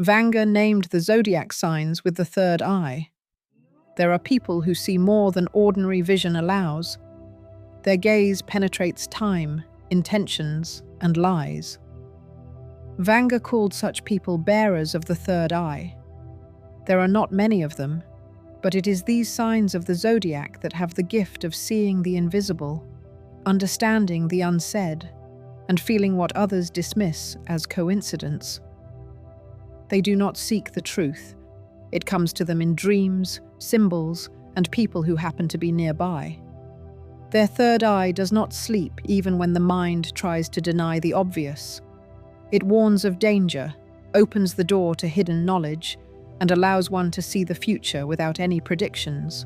Vanga named the zodiac signs with the third eye. There are people who see more than ordinary vision allows. Their gaze penetrates time, intentions, and lies. Vanga called such people bearers of the third eye. There are not many of them, but it is these signs of the zodiac that have the gift of seeing the invisible, understanding the unsaid, and feeling what others dismiss as coincidence. They do not seek the truth. It comes to them in dreams, symbols, and people who happen to be nearby. Their third eye does not sleep even when the mind tries to deny the obvious. It warns of danger, opens the door to hidden knowledge, and allows one to see the future without any predictions.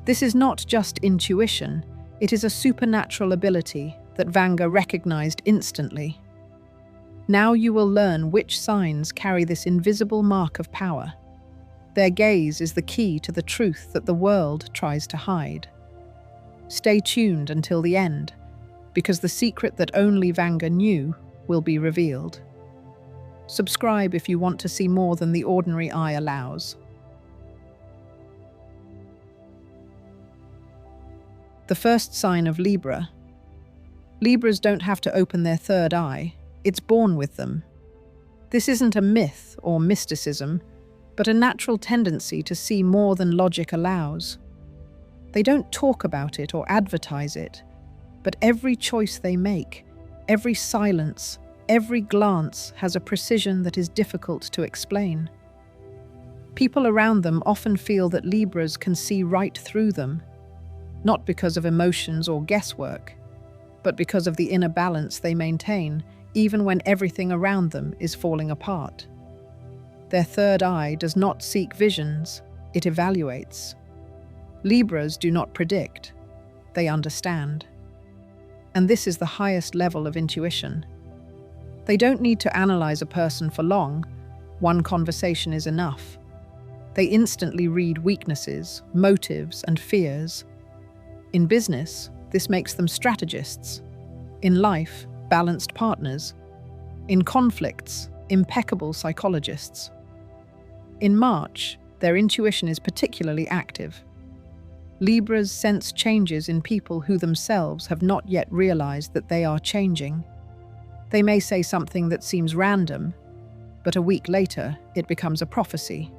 This is not just intuition, it is a supernatural ability that Vanga recognized instantly. Now you will learn which signs carry this invisible mark of power. Their gaze is the key to the truth that the world tries to hide. Stay tuned until the end, because the secret that only Vanga knew will be revealed. Subscribe if you want to see more than the ordinary eye allows. The first sign of Libra. Libras don't have to open their third eye, it's born with them. This isn't a myth or mysticism, but a natural tendency to see more than logic allows. They don't talk about it or advertise it, but every choice they make, every silence, every glance has a precision that is difficult to explain. People around them often feel that Libras can see right through them, not because of emotions or guesswork, but because of the inner balance they maintain, even when everything around them is falling apart. Their third eye does not seek visions, it evaluates. Libras do not predict, they understand. And this is the highest level of intuition. They don't need to analyze a person for long. One conversation is enough. They instantly read weaknesses, motives, and fears. In business, this makes them strategists. In life, balanced partners. In conflicts, impeccable psychologists. In March, their intuition is particularly active. Libras sense changes in people who themselves have not yet realized that they are changing. They may say something that seems random, but a week later, it becomes a prophecy.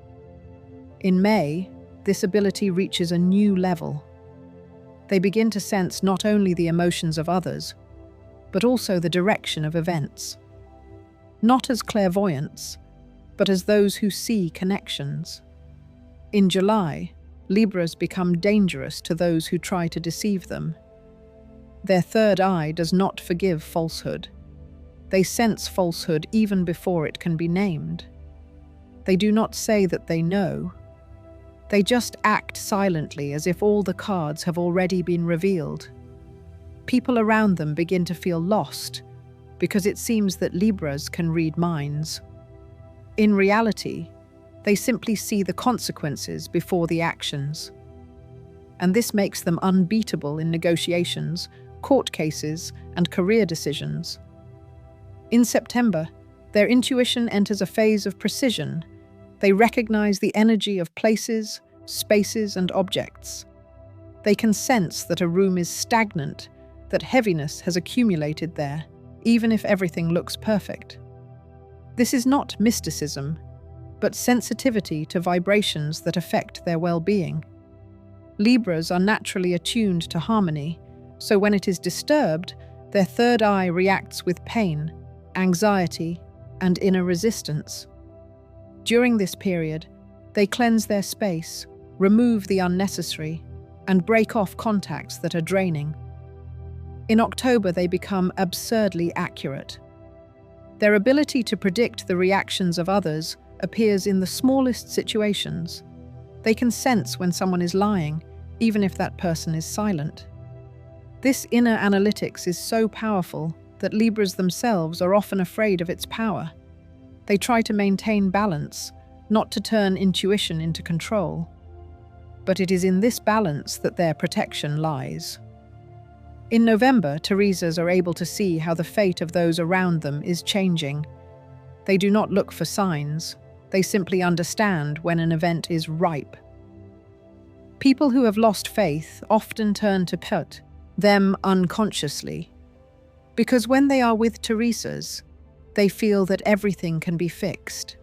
In May, this ability reaches a new level. They begin to sense not only the emotions of others, but also the direction of events. Not as clairvoyants, but as those who see connections. In July, Libras become dangerous to those who try to deceive them. Their third eye does not forgive falsehood. They sense falsehood even before it can be named. They do not say that they know. They just act silently as if all the cards have already been revealed. People around them begin to feel lost because it seems that Libras can read minds. In reality, they simply see the consequences before the actions. And this makes them unbeatable in negotiations, court cases, and career decisions. In September, their intuition enters a phase of precision. They recognize the energy of places, spaces, and objects. They can sense that a room is stagnant, that heaviness has accumulated there, even if everything looks perfect. This is not mysticism, but sensitivity to vibrations that affect their well-being. Libras are naturally attuned to harmony, so when it is disturbed, their third eye reacts with pain, anxiety, and inner resistance. During this period, they cleanse their space, remove the unnecessary, and break off contacts that are draining. In October, they become absurdly accurate. Their ability to predict the reactions of others appears in the smallest situations. They can sense when someone is lying, even if that person is silent. This inner analytics is so powerful that Libras themselves are often afraid of its power. They try to maintain balance, not to turn intuition into control. But it is in this balance that their protection lies. In November, Teresas are able to see how the fate of those around them is changing. They do not look for signs. They simply understand when an event is ripe. People who have lost faith often turn to put them unconsciously, because when they are with Teresa's, they feel that everything can be fixed.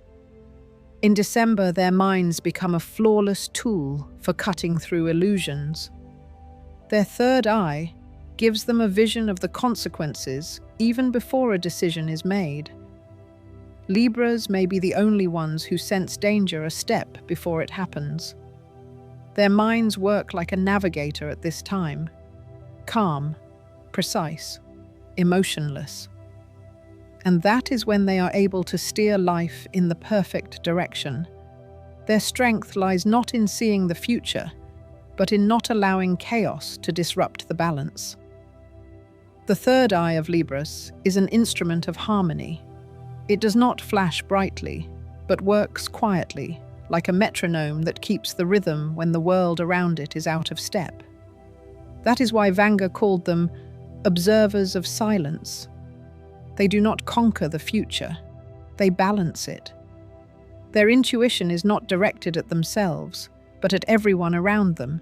In December, their minds become a flawless tool for cutting through illusions. Their third eye gives them a vision of the consequences even before a decision is made. Libras may be the only ones who sense danger a step before it happens. Their minds work like a navigator at this time, calm, precise, emotionless. And that is when they are able to steer life in the perfect direction. Their strength lies not in seeing the future, but in not allowing chaos to disrupt the balance. The third eye of Libras is an instrument of harmony. It does not flash brightly, but works quietly, like a metronome that keeps the rhythm when the world around it is out of step. That is why Vanga called them observers of silence. They do not conquer the future, they balance it. Their intuition is not directed at themselves, but at everyone around them.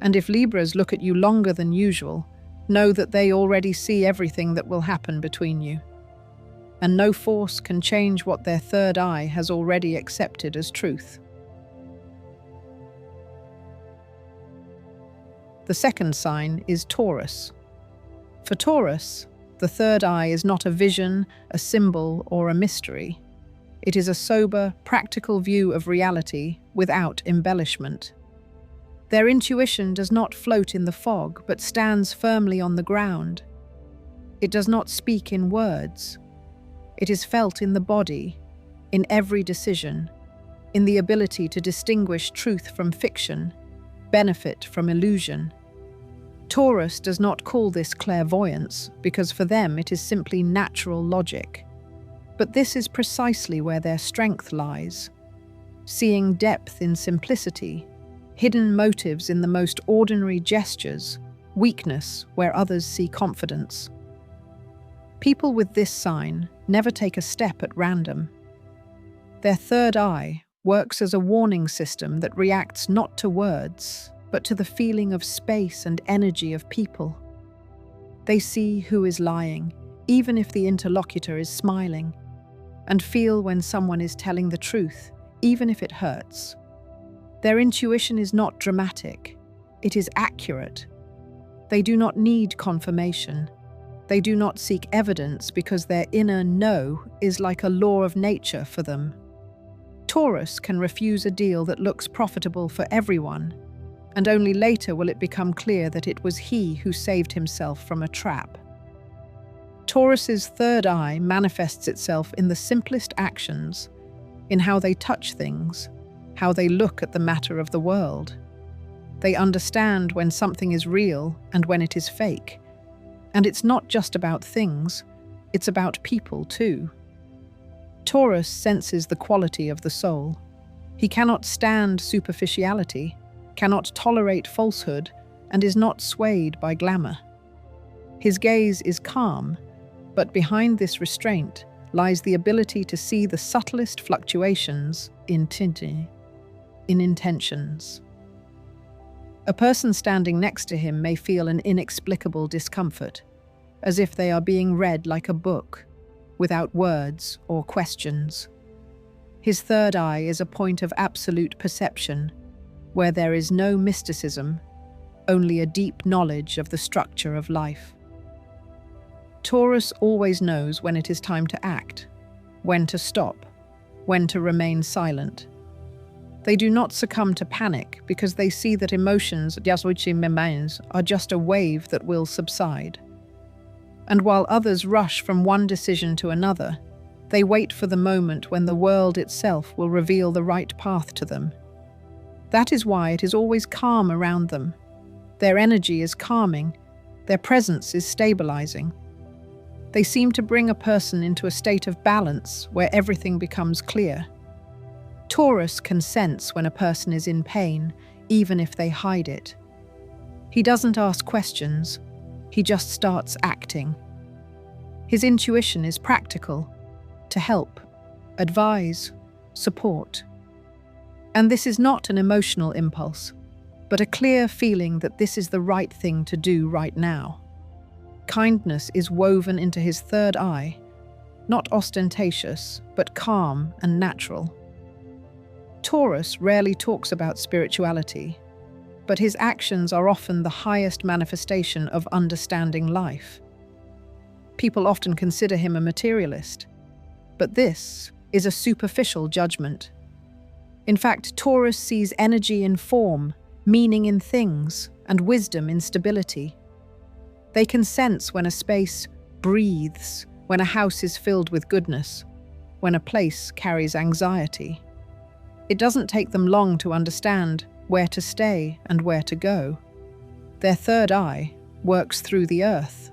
And if Libras look at you longer than usual, know that they already see everything that will happen between you. And no force can change what their third eye has already accepted as truth. The second sign is Taurus. For Taurus, the third eye is not a vision, a symbol, or a mystery. It is a sober, practical view of reality without embellishment. Their intuition does not float in the fog, but stands firmly on the ground. It does not speak in words. It is felt in the body, in every decision, in the ability to distinguish truth from fiction, benefit from illusion. Taurus does not call this clairvoyance, because for them it is simply natural logic. But this is precisely where their strength lies, seeing depth in simplicity, hidden motives in the most ordinary gestures, weakness where others see confidence. People with this sign never take a step at random. Their third eye works as a warning system that reacts not to words, but to the feeling of space and energy of people. They see who is lying, even if the interlocutor is smiling, and feel when someone is telling the truth, even if it hurts. Their intuition is not dramatic, it is accurate. They do not need confirmation. They do not seek evidence because their inner know is like a law of nature for them. Taurus can refuse a deal that looks profitable for everyone, and only later will it become clear that it was he who saved himself from a trap. Taurus's third eye manifests itself in the simplest actions, in how they touch things, how they look at the matter of the world. They understand when something is real and when it is fake. And it's not just about things, it's about people too. Taurus senses the quality of the soul. He cannot stand superficiality, cannot tolerate falsehood, and is not swayed by glamour. His gaze is calm, but behind this restraint lies the ability to see the subtlest fluctuations in intentions. A person standing next to him may feel an inexplicable discomfort, as if they are being read like a book, without words or questions. His third eye is a point of absolute perception, where there is no mysticism, only a deep knowledge of the structure of life. Taurus always knows when it is time to act, when to stop, when to remain silent. They do not succumb to panic because they see that emotions are just a wave that will subside. And while others rush from one decision to another, they wait for the moment when the world itself will reveal the right path to them. That is why it is always calm around them. Their energy is calming, their presence is stabilizing. They seem to bring a person into a state of balance where everything becomes clear. Taurus can sense when a person is in pain, even if they hide it. He doesn't ask questions, he just starts acting. His intuition is practical, to help, advise, support. And this is not an emotional impulse, but a clear feeling that this is the right thing to do right now. Kindness is woven into his third eye, not ostentatious, but calm and natural. Taurus rarely talks about spirituality, but his actions are often the highest manifestation of understanding life. People often consider him a materialist, but this is a superficial judgment. In fact, Taurus sees energy in form, meaning in things, and wisdom in stability. They can sense when a space breathes, when a house is filled with goodness, when a place carries anxiety. It doesn't take them long to understand where to stay and where to go. Their third eye works through the earth,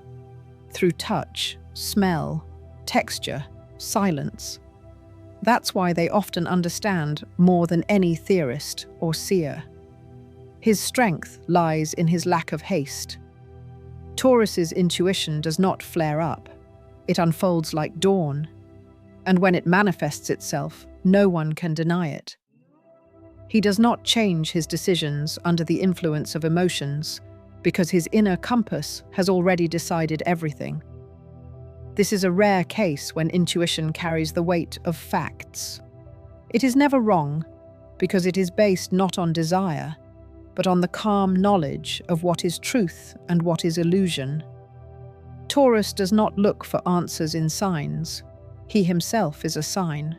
through touch, smell, texture, silence. That's why they often understand more than any theorist or seer. His strength lies in his lack of haste. Taurus's intuition does not flare up. It unfolds like dawn, and when it manifests itself, no one can deny it. He does not change his decisions under the influence of emotions, because his inner compass has already decided everything. This is a rare case when intuition carries the weight of facts. It is never wrong, because it is based not on desire, but on the calm knowledge of what is truth and what is illusion. Taurus does not look for answers in signs. He himself is a sign.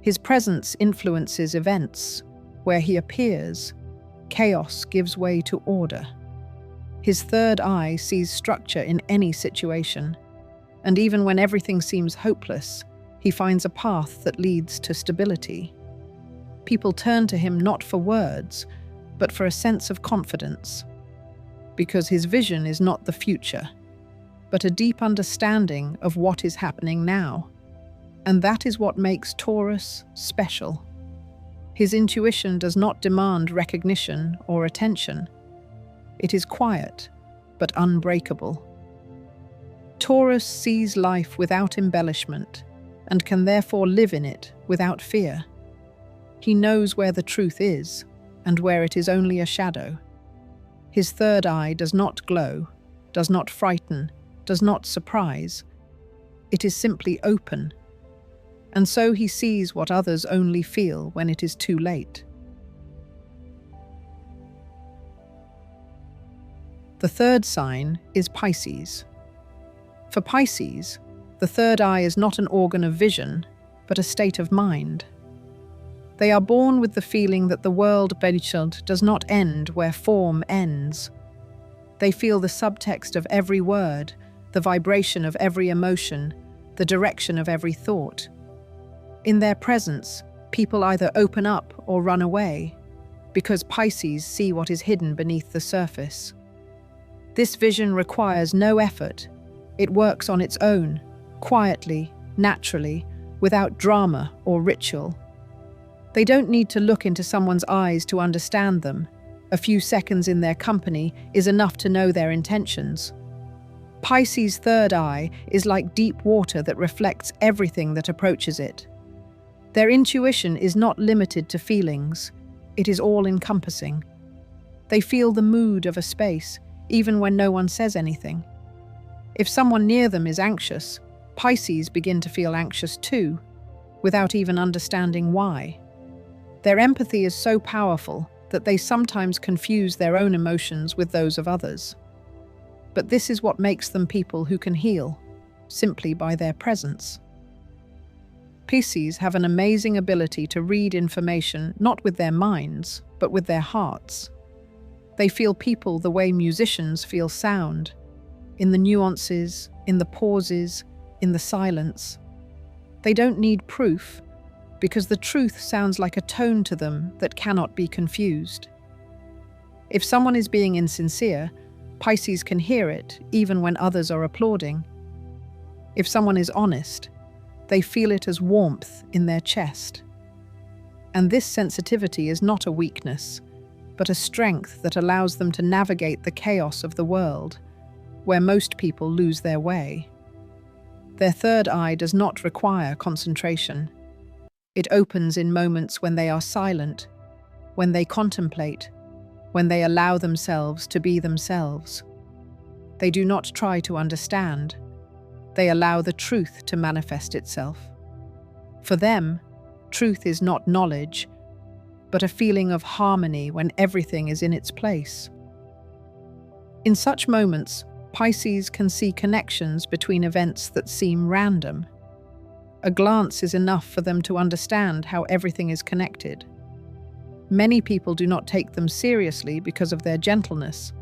His presence influences events. Where he appears, chaos gives way to order. His third eye sees structure in any situation, and even when everything seems hopeless, he finds a path that leads to stability. People turn to him not for words, but for a sense of confidence, because his vision is not the future, but a deep understanding of what is happening now. And that is what makes Taurus special. His intuition does not demand recognition or attention. It is quiet, but unbreakable. Taurus sees life without embellishment, and can therefore live in it without fear. He knows where the truth is, and where it is only a shadow. His third eye does not glow, does not frighten, does not surprise. It is simply open. And so he sees what others only feel when it is too late. The third sign is Pisces. For Pisces, the third eye is not an organ of vision, but a state of mind. They are born with the feeling that the world does not end where form ends. They feel the subtext of every word, the vibration of every emotion, the direction of every thought. In their presence, people either open up or run away, because Pisces see what is hidden beneath the surface. This vision requires no effort. It works on its own, quietly, naturally, without drama or ritual. They don't need to look into someone's eyes to understand them. A few seconds in their company is enough to know their intentions. Pisces' third eye is like deep water that reflects everything that approaches it. Their intuition is not limited to feelings. It is all-encompassing. They feel the mood of a space, even when no one says anything. If someone near them is anxious, Pisces begin to feel anxious too, without even understanding why. Their empathy is so powerful that they sometimes confuse their own emotions with those of others. But this is what makes them people who can heal, simply by their presence. Pisces have an amazing ability to read information not with their minds, but with their hearts. They feel people the way musicians feel sound, in the nuances, in the pauses, in the silence. They don't need proof, because the truth sounds like a tone to them that cannot be confused. If someone is being insincere, Pisces can hear it even when others are applauding. If someone is honest, they feel it as warmth in their chest. And this sensitivity is not a weakness, but a strength that allows them to navigate the chaos of the world, where most people lose their way. Their third eye does not require concentration. It opens in moments when they are silent, when they contemplate, when they allow themselves to be themselves. They do not try to understand. They allow the truth to manifest itself. For them, truth is not knowledge, but a feeling of harmony when everything is in its place. In such moments, Pisces can see connections between events that seem random. A glance is enough for them to understand how everything is connected. Many people do not take them seriously because of their gentleness,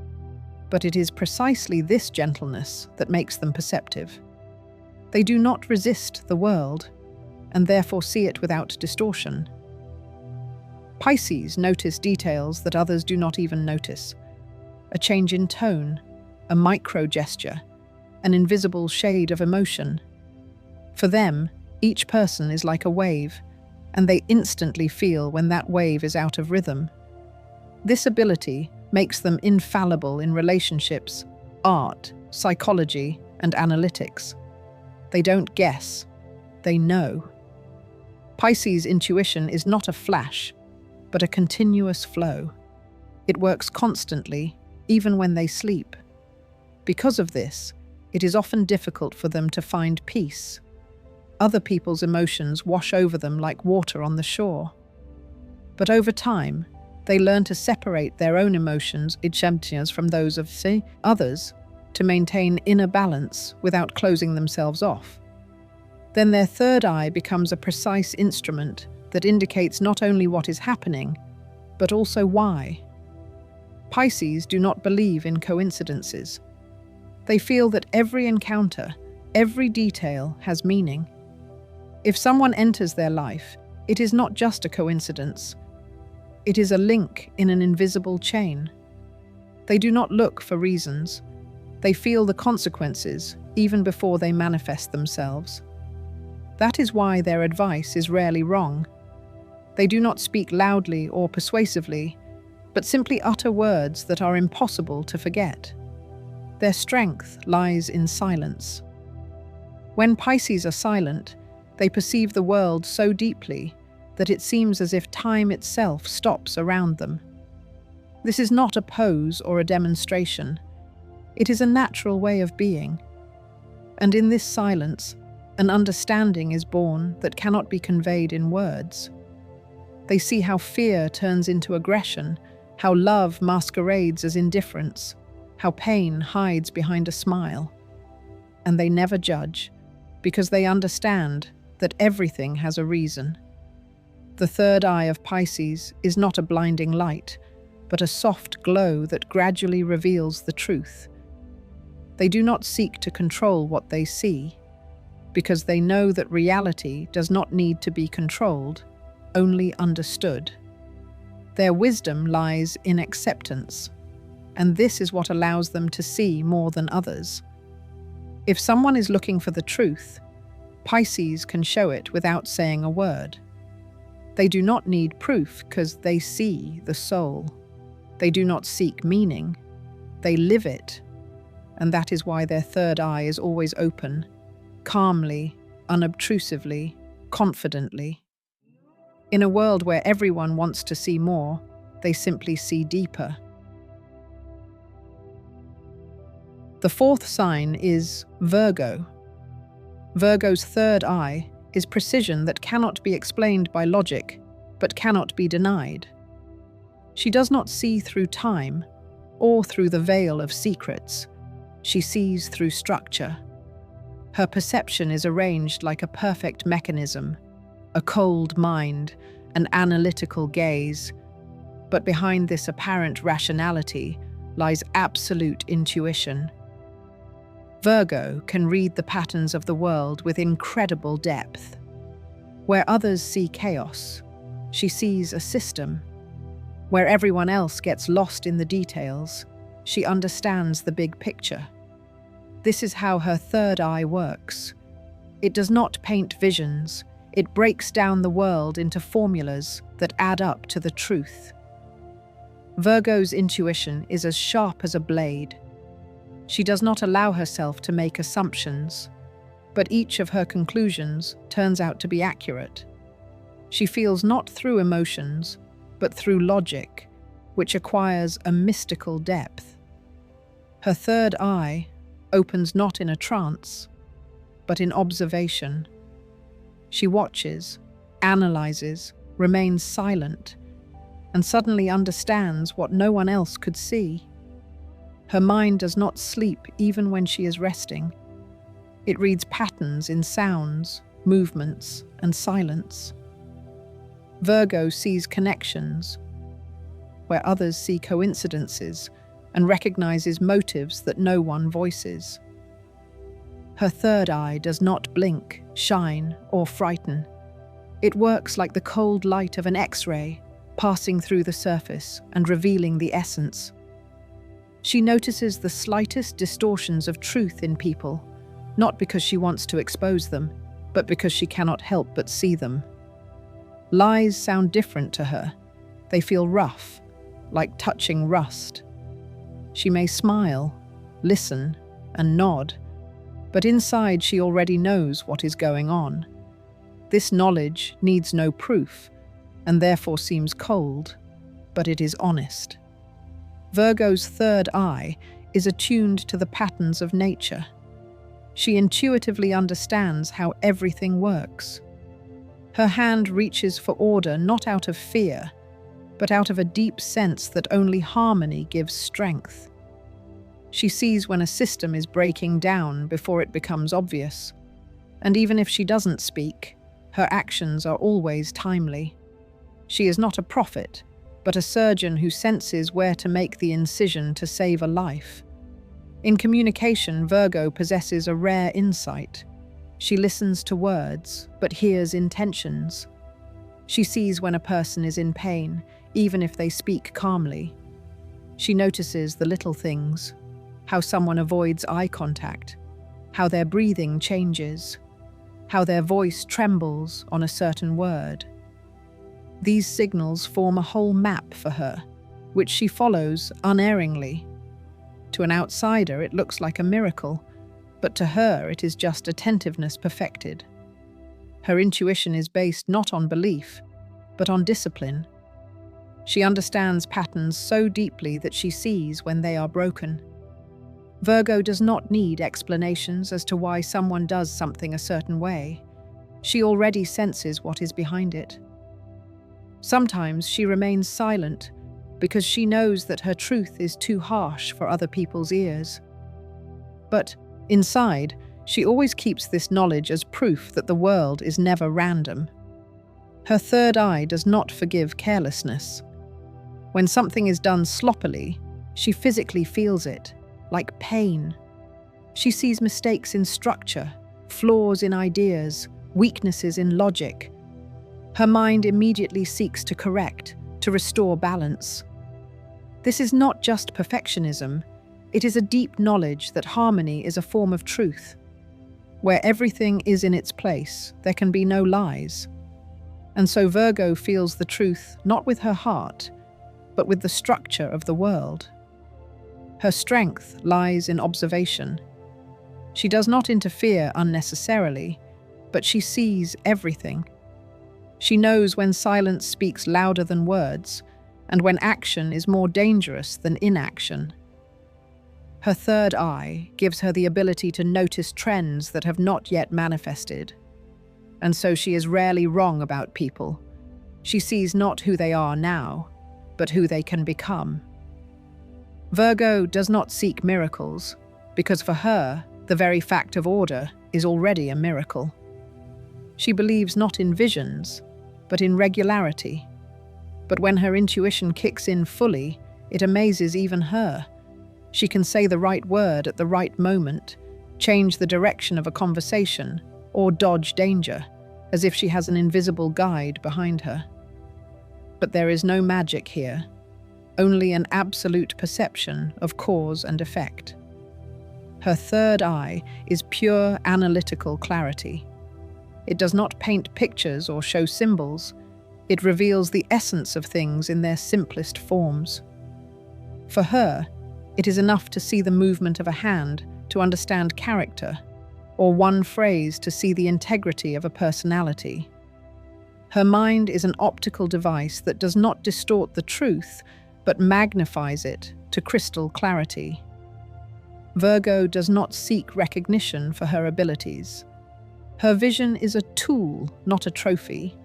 but it is precisely this gentleness that makes them perceptive. They do not resist the world, and therefore see it without distortion. Pisces notice details that others do not even notice. A change in tone, a micro-gesture, an invisible shade of emotion. For them, each person is like a wave, and they instantly feel when that wave is out of rhythm. This ability makes them infallible in relationships, art, psychology, and analytics. They don't guess, they know. Pisces' intuition is not a flash, but a continuous flow. It works constantly, even when they sleep. Because of this, it is often difficult for them to find peace. Other people's emotions wash over them like water on the shore. But over time, they learn to separate their own emotions from those of others to maintain inner balance without closing themselves off. Then their third eye becomes a precise instrument that indicates not only what is happening, but also why. Pisces do not believe in coincidences. They feel that every encounter, every detail has meaning. If someone enters their life, it is not just a coincidence. It is a link in an invisible chain. They do not look for reasons. They feel the consequences even before they manifest themselves. That is why their advice is rarely wrong. They do not speak loudly or persuasively, but simply utter words that are impossible to forget. Their strength lies in silence. When Pisces are silent, they perceive the world so deeply that it seems as if time itself stops around them. This is not a pose or a demonstration. It is a natural way of being. And in this silence, an understanding is born that cannot be conveyed in words. They see how fear turns into aggression, how love masquerades as indifference, how pain hides behind a smile. And they never judge, because they understand that everything has a reason. The third eye of Pisces is not a blinding light, but a soft glow that gradually reveals the truth. They do not seek to control what they see, because they know that reality does not need to be controlled, only understood. Their wisdom lies in acceptance, and this is what allows them to see more than others. If someone is looking for the truth, Pisces can show it without saying a word. They do not need proof because they see the soul. They do not seek meaning, they live it. And that is why their third eye is always open, calmly, unobtrusively, confidently. In a world where everyone wants to see more, they simply see deeper. The fourth sign is Virgo. Virgo's third eye is precision that cannot be explained by logic, but cannot be denied. She does not see through time or through the veil of secrets. She sees through structure. Her perception is arranged like a perfect mechanism, a cold mind, an analytical gaze. But behind this apparent rationality lies absolute intuition. Virgo can read the patterns of the world with incredible depth. Where others see chaos, she sees a system. Where everyone else gets lost in the details, she understands the big picture. This is how her third eye works. It does not paint visions, it breaks down the world into formulas that add up to the truth. Virgo's intuition is as sharp as a blade. She does not allow herself to make assumptions, but each of her conclusions turns out to be accurate. She feels not through emotions, but through logic, which acquires a mystical depth. Her third eye opens not in a trance, but in observation. She watches, analyzes, remains silent, and suddenly understands what no one else could see. Her mind does not sleep even when she is resting. It reads patterns in sounds, movements, and silence. Virgo sees connections, where others see coincidences, and recognizes motives that no one voices. Her third eye does not blink, shine, or frighten. It works like the cold light of an X-ray, passing through the surface and revealing the essence. She notices the slightest distortions of truth in people, not because she wants to expose them, but because she cannot help but see them. Lies sound different to her. They feel rough, like touching rust. She may smile, listen, and nod, but inside she already knows what is going on. This knowledge needs no proof, and therefore seems cold, but it is honest. Virgo's third eye is attuned to the patterns of nature. She intuitively understands how everything works. Her hand reaches for order not out of fear, but out of a deep sense that only harmony gives strength. She sees when a system is breaking down before it becomes obvious, and even if she doesn't speak, her actions are always timely. She is not a prophet, but a surgeon who senses where to make the incision to save a life. In communication, Virgo possesses a rare insight. She listens to words, but hears intentions. She sees when a person is in pain, even if they speak calmly. She notices the little things, how someone avoids eye contact, how their breathing changes, how their voice trembles on a certain word. These signals form a whole map for her, which she follows unerringly. To an outsider, it looks like a miracle, but to her it is just attentiveness perfected. Her intuition is based not on belief, but on discipline. She understands patterns so deeply that she sees when they are broken. Virgo does not need explanations as to why someone does something a certain way. She already senses what is behind it. Sometimes she remains silent because she knows that her truth is too harsh for other people's ears. But inside, she always keeps this knowledge as proof that the world is never random. Her third eye does not forgive carelessness. When something is done sloppily, she physically feels it, like pain. She sees mistakes in structure, flaws in ideas, weaknesses in logic. Her mind immediately seeks to correct, to restore balance. This is not just perfectionism, it is a deep knowledge that harmony is a form of truth. Where everything is in its place, there can be no lies. And so Virgo feels the truth not with her heart, but with the structure of the world. Her strength lies in observation. She does not interfere unnecessarily, but she sees everything. She knows when silence speaks louder than words, and when action is more dangerous than inaction. Her third eye gives her the ability to notice trends that have not yet manifested. And so she is rarely wrong about people. She sees not who they are now, but who they can become. Virgo does not seek miracles, because for her, the very fact of order is already a miracle. She believes not in visions, but in regularity. But when her intuition kicks in fully, it amazes even her. She can say the right word at the right moment, change the direction of a conversation, or dodge danger, as if she has an invisible guide behind her. But there is no magic here, only an absolute perception of cause and effect. Her third eye is pure analytical clarity. It does not paint pictures or show symbols. It reveals the essence of things in their simplest forms. For her, it is enough to see the movement of a hand to understand character, or one phrase to see the integrity of a personality. Her mind is an optical device that does not distort the truth, but magnifies it to crystal clarity. Virgo does not seek recognition for her abilities. Her vision is a tool, not a trophy.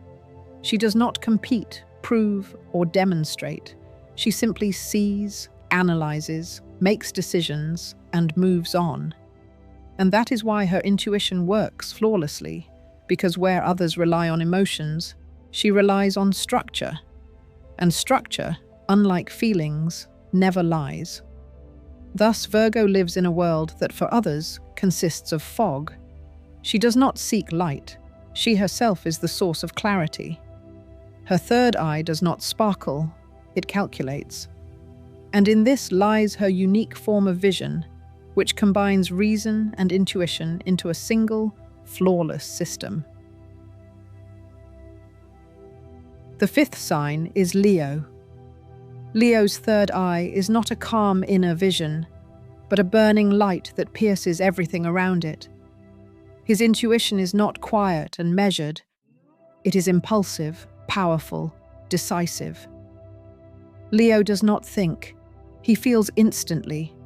She does not compete, prove, or demonstrate. She simply sees, analyzes, makes decisions, and moves on. And that is why her intuition works flawlessly, because where others rely on emotions, she relies on structure. And structure, unlike feelings, never lies. Thus, Virgo lives in a world that for others consists of fog. She does not seek light. She herself is the source of clarity. Her third eye does not sparkle, it calculates. And in this lies her unique form of vision, which combines reason and intuition into a single, flawless system. The fifth sign is Leo. Leo's third eye is not a calm inner vision, but a burning light that pierces everything around it. His intuition is not quiet and measured. It is impulsive, powerful, decisive. Leo does not think. He feels instantly,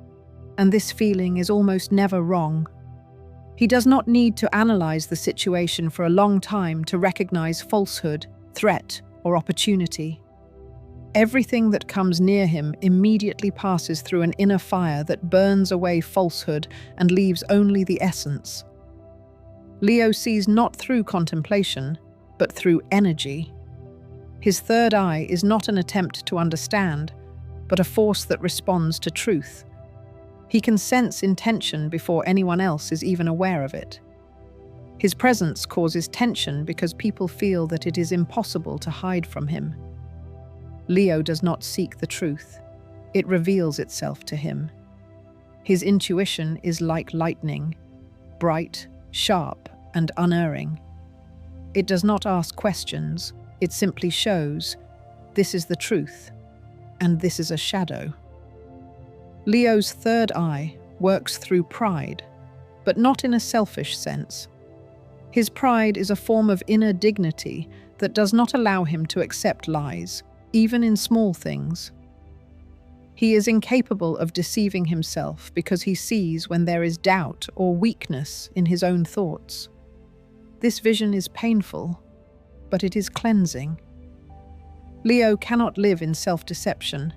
and this feeling is almost never wrong. He does not need to analyze the situation for a long time to recognize falsehood, threat, or opportunity. Everything that comes near him immediately passes through an inner fire that burns away falsehood and leaves only the essence. Leo sees not through contemplation, but through energy. His third eye is not an attempt to understand, but a force that responds to truth. He can sense intention before anyone else is even aware of it. His presence causes tension because people feel that it is impossible to hide from him. Leo does not seek the truth. It reveals itself to him. His intuition is like lightning, bright, sharp, and unerring. It does not ask questions. It simply shows, this is the truth, and this is a shadow. Leo's third eye works through pride, but not in a selfish sense. His pride is a form of inner dignity that does not allow him to accept lies, even in small things. He is incapable of deceiving himself because he sees when there is doubt or weakness in his own thoughts. This vision is painful, but it is cleansing. Leo cannot live in self-deception,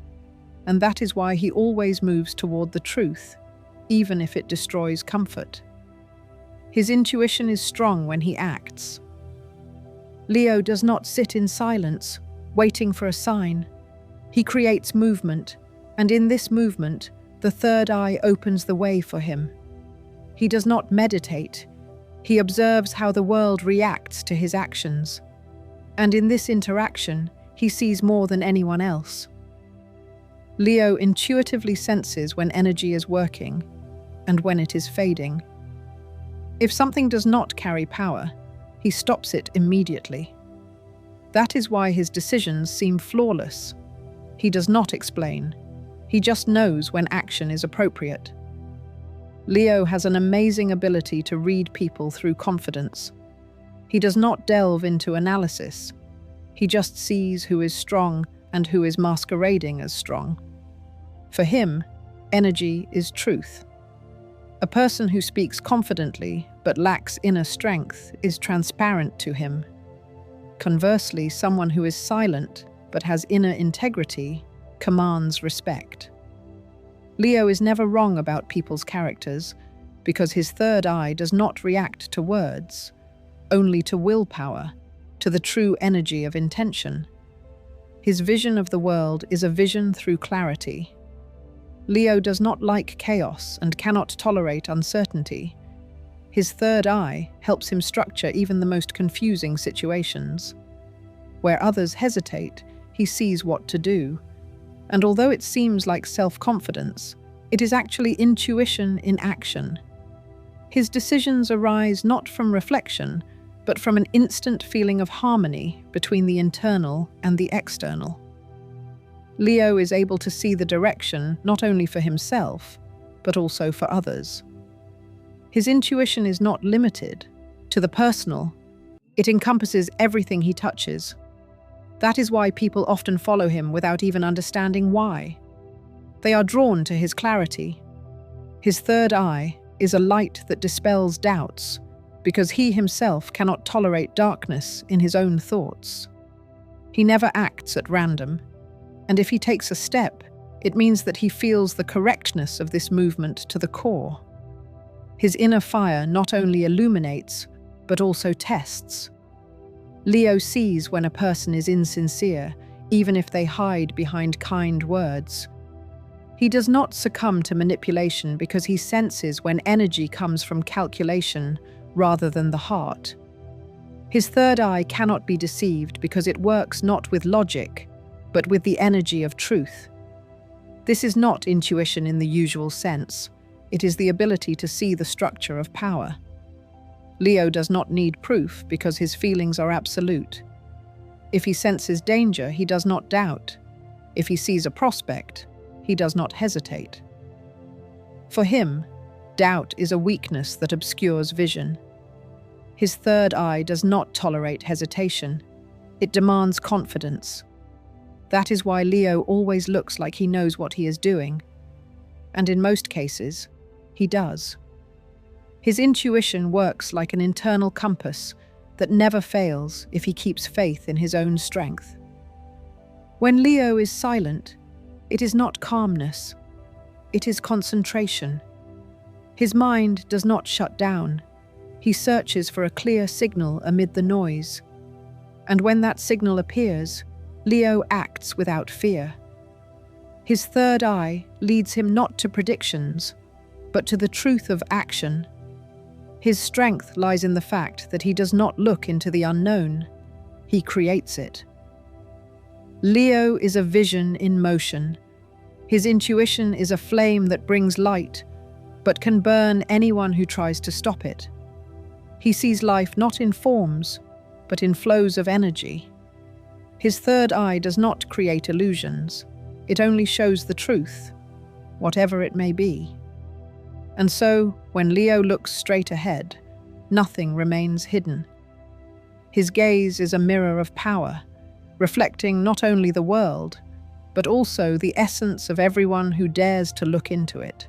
and that is why he always moves toward the truth, even if it destroys comfort. His intuition is strong when he acts. Leo does not sit in silence, waiting for a sign. He creates movement, and in this movement, the third eye opens the way for him. He does not meditate. He observes how the world reacts to his actions. And in this interaction, he sees more than anyone else. Leo intuitively senses when energy is working and when it is fading. If something does not carry power, he stops it immediately. That is why his decisions seem flawless. He does not explain. He just knows when action is appropriate. Leo has an amazing ability to read people through confidence. He does not delve into analysis. He just sees who is strong and who is masquerading as strong. For him, energy is truth. A person who speaks confidently but lacks inner strength is transparent to him. Conversely, someone who is silent but has inner integrity commands respect. Leo is never wrong about people's characters because his third eye does not react to words, only to willpower, to the true energy of intention. His vision of the world is a vision through clarity. Leo does not like chaos and cannot tolerate uncertainty. His third eye helps him structure even the most confusing situations. Where others hesitate, he sees what to do. And although it seems like self-confidence, it is actually intuition in action. His decisions arise not from reflection, but from an instant feeling of harmony between the internal and the external. Leo is able to see the direction not only for himself, but also for others. His intuition is not limited to the personal, It encompasses everything he touches. That is why people often follow him without even understanding why. They are drawn to his clarity. His third eye is a light that dispels doubts, because he himself cannot tolerate darkness in his own thoughts. He never acts at random, and if he takes a step, it means that he feels the correctness of this movement to the core. His inner fire not only illuminates, but also tests. Leo sees when a person is insincere, even if they hide behind kind words. He does not succumb to manipulation because he senses when energy comes from calculation rather than the heart. His third eye cannot be deceived because it works not with logic, but with the energy of truth. This is not intuition in the usual sense. It is the ability to see the structure of power. Leo does not need proof because his feelings are absolute. If he senses danger, he does not doubt. If he sees a prospect, he does not hesitate. For him, doubt is a weakness that obscures vision. His third eye does not tolerate hesitation. It demands confidence. That is why Leo always looks like he knows what he is doing. And in most cases, he does. His intuition works like an internal compass that never fails if he keeps faith in his own strength. When Leo is silent, it is not calmness, it is concentration. His mind does not shut down. He searches for a clear signal amid the noise. And when that signal appears, Leo acts without fear. His third eye leads him not to predictions, but to the truth of action. His strength lies in the fact that he does not look into the unknown, he creates it. Leo is a vision in motion. His intuition is a flame that brings light, but can burn anyone who tries to stop it. He sees life not in forms, but in flows of energy. His third eye does not create illusions. It only shows the truth, whatever it may be. And so, when Leo looks straight ahead, nothing remains hidden. His gaze is a mirror of power, reflecting not only the world, but also the essence of everyone who dares to look into it.